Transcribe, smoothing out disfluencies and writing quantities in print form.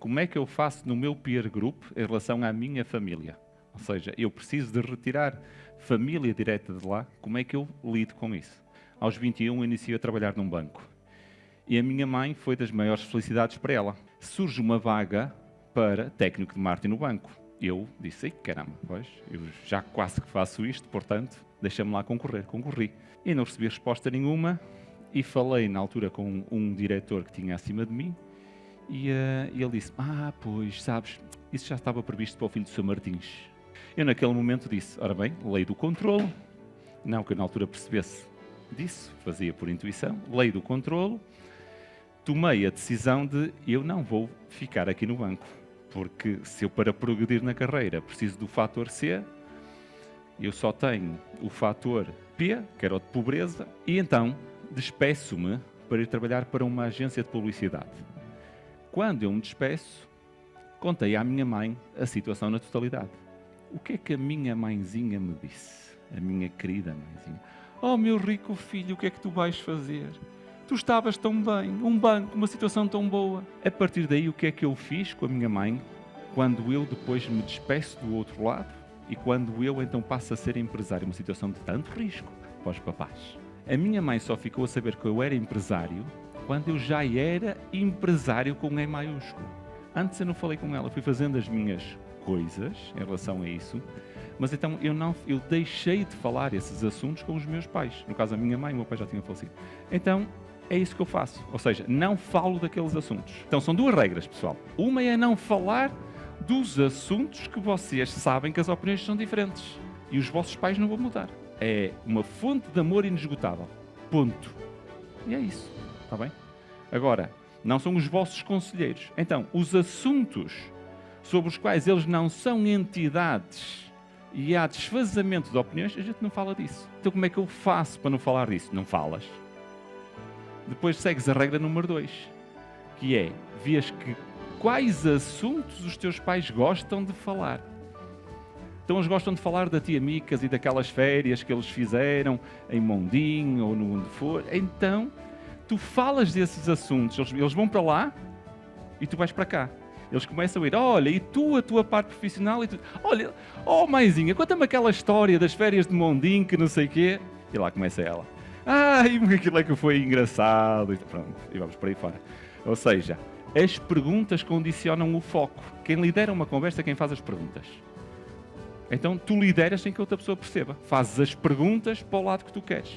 como é que eu faço no meu peer group em relação à minha família? Ou seja, eu preciso de retirar família direta de lá, como é que eu lido com isso? Aos 21 eu inicio a trabalhar num banco. E a minha mãe foi das maiores felicidades para ela. Surge uma vaga para técnico de marketing no banco. Eu disse, caramba, pois, eu já quase que faço isto, portanto, deixa-me lá concorrer. Concorri. E não recebi resposta nenhuma e falei na altura com um diretor que tinha acima de mim e ele disse, pois, sabes, isso já estava previsto para o filho do Sr. Martins. Eu naquele momento disse, ora bem, lei do controlo, não que eu na altura percebesse disso, fazia por intuição, lei do controlo, tomei a decisão de eu não vou ficar aqui no banco, porque se eu para progredir na carreira preciso do fator C, eu só tenho o fator P, que era o de pobreza, e então despeço-me para ir trabalhar para uma agência de publicidade. Quando eu me despeço, contei à minha mãe a situação na totalidade. O que é que a minha mãezinha me disse? A minha querida mãezinha. Oh, meu rico filho, o que é que tu vais fazer? Tu estavas tão bem, um banco, uma situação tão boa. A partir daí, o que é que eu fiz com a minha mãe quando eu depois me despeço do outro lado e quando eu então passo a ser empresário, uma situação de tanto risco para os papás? A minha mãe só ficou a saber que eu era empresário quando eu já era empresário com E maiúsculo. Antes eu não falei com ela, fui fazendo as minhas coisas em relação a isso, mas então eu deixei de falar esses assuntos com os meus pais. No caso, a minha mãe e o meu pai já tinham falecido. Então, é isso que eu faço. Ou seja, não falo daqueles assuntos. Então, são duas regras, pessoal. Uma é não falar dos assuntos que vocês sabem que as opiniões são diferentes. E os vossos pais não vão mudar. É uma fonte de amor inesgotável. Ponto. E é isso. Está bem? Agora, não são os vossos conselheiros. Então, os assuntos sobre os quais eles não são entidades e há desfazamento de opiniões, a gente não fala disso. Então como é que eu faço para não falar disso? Não falas. Depois segues a regra número 2, que é, vês que quais assuntos os teus pais gostam de falar. Então eles gostam de falar da tia Micas e daquelas férias que eles fizeram em Mondim ou onde for. Então, tu falas desses assuntos, eles vão para lá e tu vais para cá. Eles começam a ir, olha, e tu, a tua parte profissional, e tu, olha, oh mãezinha, conta-me aquela história das férias de Mondim, que não sei o quê. E lá começa ela. Aquilo é que foi engraçado. E pronto, e vamos por aí fora. Ou seja, as perguntas condicionam o foco. Quem lidera uma conversa é quem faz as perguntas. Então, tu lideras sem que outra pessoa perceba. Fazes as perguntas para o lado que tu queres.